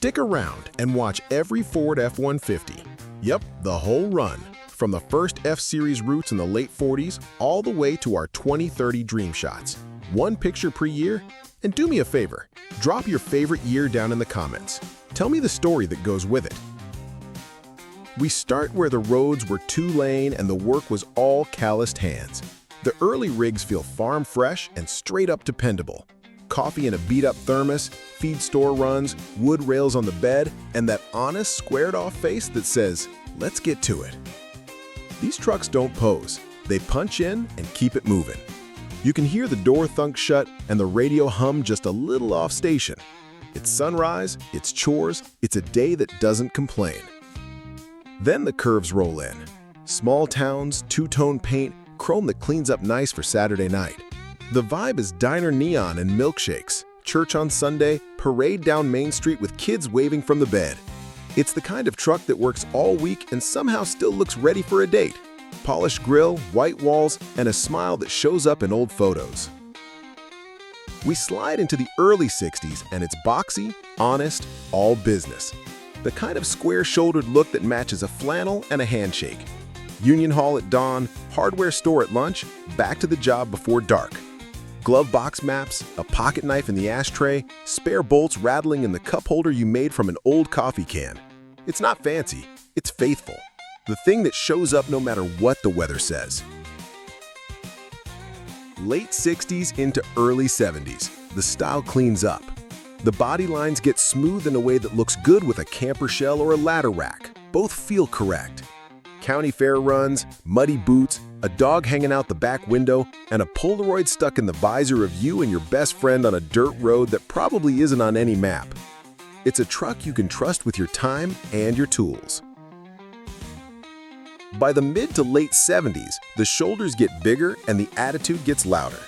Stick around and watch every Ford F-150. Yep, the whole run, from the first F-Series roots in the late 40s all the way to our 2030 dream shots. One picture per year? And do me a favor, drop your favorite year down in the comments. Tell me the story that goes with it. We start where the roads were two-lane and the work was all calloused hands. The early rigs feel farm fresh and straight up dependable. Coffee in a beat-up thermos, feed store runs, wood rails on the bed, and that honest, squared-off face that says, "Let's get to it." These trucks don't pose. They punch in and keep it moving. You can hear the door thunk shut and the radio hum just a little off station. It's sunrise, it's chores, it's a day that doesn't complain. Then the curves roll in. Small towns, two-tone paint, chrome that cleans up nice for Saturday night. The vibe is diner neon and milkshakes, church on Sunday, parade down Main Street with kids waving from the bed. It's the kind of truck that works all week and somehow still looks ready for a date. Polished grille, white walls, and a smile that shows up in old photos. We slide into the early 60s and it's boxy, honest, all business. The kind of square-shouldered look that matches a flannel and a handshake. Union Hall at dawn, hardware store at lunch, back to the job before dark. Glove box maps, a pocket knife in the ashtray, spare bolts rattling in the cup holder you made from an old coffee can. It's not fancy, it's faithful. The thing that shows up no matter what the weather says. Late 60s into early 70s, the style cleans up. The body lines get smooth in a way that looks good with a camper shell or a ladder rack. Both feel correct. County fair runs, muddy boots, a dog hanging out the back window, and a Polaroid stuck in the visor of you and your best friend on a dirt road that probably isn't on any map. It's a truck you can trust with your time and your tools. By the mid to late 70s, the shoulders get bigger and the attitude gets louder.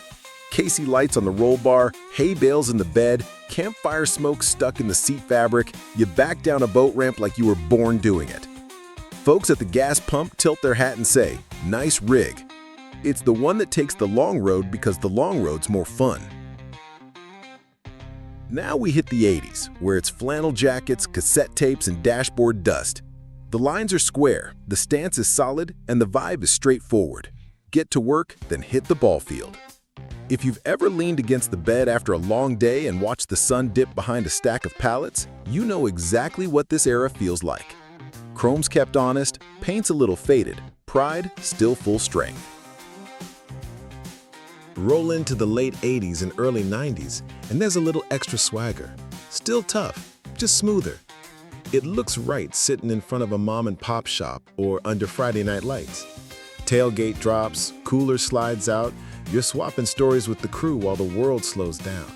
Casey lights on the roll bar, hay bales in the bed, campfire smoke stuck in the seat fabric, you back down a boat ramp like you were born doing it. Folks at the gas pump tilt their hat and say, "Nice rig." It's the one that takes the long road because the long road's more fun. Now we hit the 80s, where it's flannel jackets, cassette tapes, and dashboard dust. The lines are square, the stance is solid, and the vibe is straightforward. Get to work, then hit the ball field. If you've ever leaned against the bed after a long day and watched the sun dip behind a stack of pallets, you know exactly what this era feels like. Chrome's kept honest, paint's a little faded, pride still full strength. Roll into the late 80s and early 90s, and there's a little extra swagger. Still tough, just smoother. It looks right sitting in front of a mom-and-pop shop or under Friday night lights. Tailgate drops, cooler slides out, you're swapping stories with the crew while the world slows down.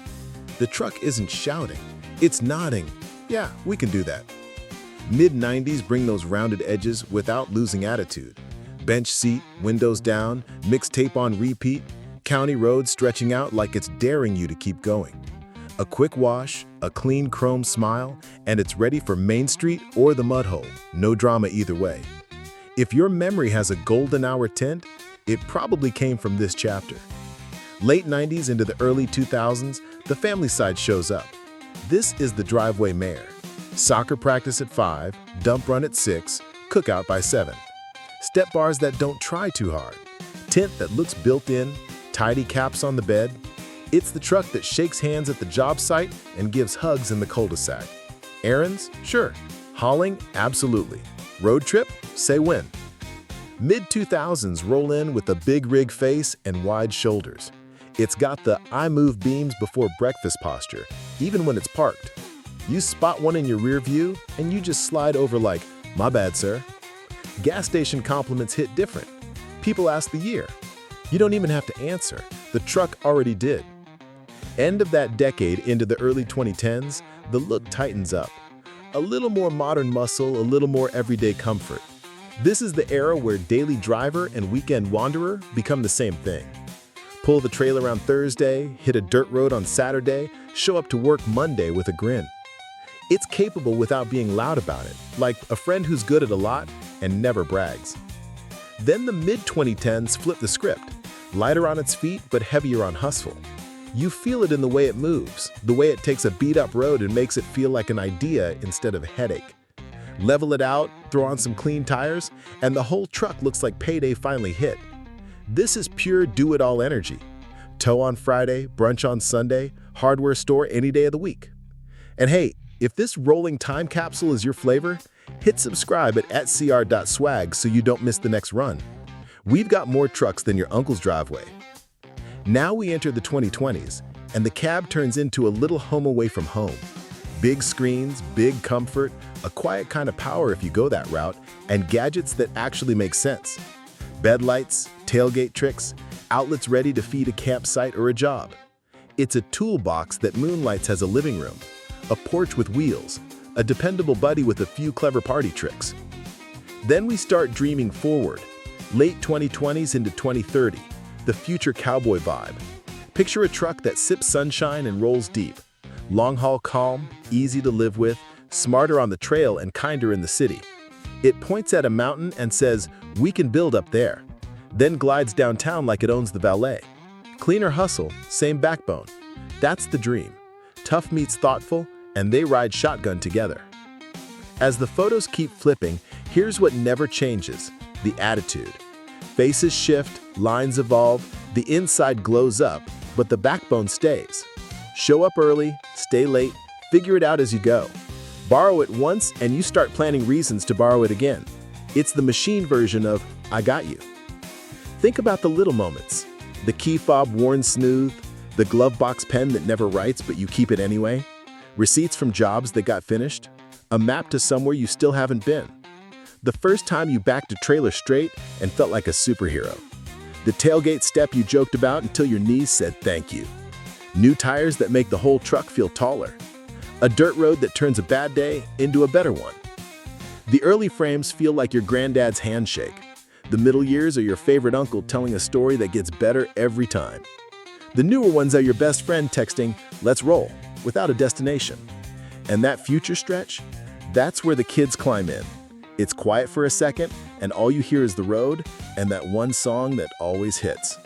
The truck isn't shouting, it's nodding. Yeah, we can do that. Mid-90s bring those rounded edges without losing attitude. Bench seat, windows down, mixtape on repeat, county road stretching out like it's daring you to keep going. A quick wash, a clean chrome smile, and it's ready for Main Street or the mud hole. No drama either way. If your memory has a golden hour tint, it probably came from this chapter. Late 90s into the early 2000s, the family side shows up. This is the driveway mare. Soccer practice at 5, dump run at 6, cookout by 7. Step bars that don't try too hard. Tint that looks built in, tidy caps on the bed. It's the truck that shakes hands at the job site and gives hugs in the cul-de-sac. Errands? Sure. Hauling? Absolutely. Road trip? Say when. Mid-2000s roll in with a big rig face and wide shoulders. It's got the "I move beams before breakfast" posture, even when it's parked. You spot one in your rear view, and you just slide over like, "My bad, sir." Gas station compliments hit different. People ask the year. You don't even have to answer. The truck already did. End of that decade into the early 2010s, the look tightens up. A little more modern muscle, a little more everyday comfort. This is the era where daily driver and weekend wanderer become the same thing. Pull the trailer on Thursday, hit a dirt road on Saturday, show up to work Monday with a grin. It's capable without being loud about it, like a friend who's good at a lot and never brags. Then the mid-2010s flip the script, lighter on its feet but heavier on hustle. You feel it in the way it moves, the way it takes a beat-up road and makes it feel like an idea instead of a headache. Level it out, throw on some clean tires, and the whole truck looks like payday finally hit. This is pure do-it-all energy. Tow on Friday, brunch on Sunday, hardware store any day of the week. And hey, if this rolling time capsule is your flavor, hit subscribe at @cr.swag so you don't miss the next run. We've got more trucks than your uncle's driveway. Now we enter the 2020s, and the cab turns into a little home away from home. Big screens, big comfort, a quiet kind of power if you go that route, and gadgets that actually make sense. Bed lights, tailgate tricks, outlets ready to feed a campsite or a job. It's a toolbox that moonlights as a living room, a porch with wheels, a dependable buddy with a few clever party tricks. Then we start dreaming forward, late 2020s into 2030. The future cowboy vibe. Picture a truck that sips sunshine and rolls deep. Long-haul calm, easy to live with, smarter on the trail and kinder in the city. It points at a mountain and says, "We can build up there." Then glides downtown like it owns the valet. Cleaner hustle, same backbone. That's the dream. Tough meets thoughtful, and they ride shotgun together. As the photos keep flipping, here's what never changes: the attitude. Faces shift, lines evolve, the inside glows up, but the backbone stays. Show up early, stay late, figure it out as you go. Borrow it once and you start planning reasons to borrow it again. It's the machine version of "I got you." Think about the little moments. The key fob worn smooth, the glove box pen that never writes but you keep it anyway, receipts from jobs that got finished, a map to somewhere you still haven't been. The first time you backed a trailer straight and felt like a superhero. The tailgate step you joked about until your knees said thank you. New tires that make the whole truck feel taller. A dirt road that turns a bad day into a better one. The early frames feel like your granddad's handshake. The middle years are your favorite uncle telling a story that gets better every time. The newer ones are your best friend texting, "Let's roll," without a destination. And that future stretch? That's where the kids climb in. It's quiet for a second, and all you hear is the road and that one song that always hits.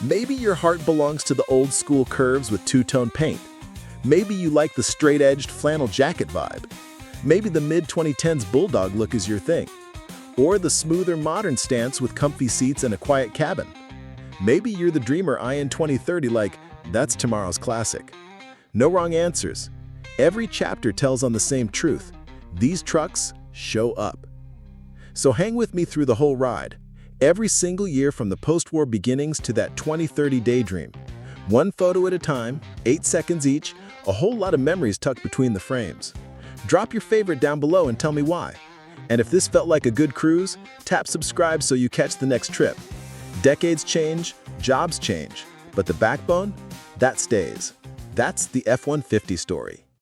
Maybe your heart belongs to the old-school curves with two-tone paint. Maybe you like the straight-edged flannel-jacket vibe. Maybe the mid-2010s bulldog look is your thing. Or the smoother modern stance with comfy seats and a quiet cabin. Maybe you're the dreamer eyeing 2030 like, "That's tomorrow's classic." No wrong answers. Every chapter tells on the same truth. These trucks show up. So hang with me through the whole ride. Every single year from the post-war beginnings to that 2030 daydream. One photo at a time, 8 seconds each, a whole lot of memories tucked between the frames. Drop your favorite down below and tell me why. And if this felt like a good cruise, tap subscribe so you catch the next trip. Decades change, jobs change, but the backbone, that stays. That's the F-150 story.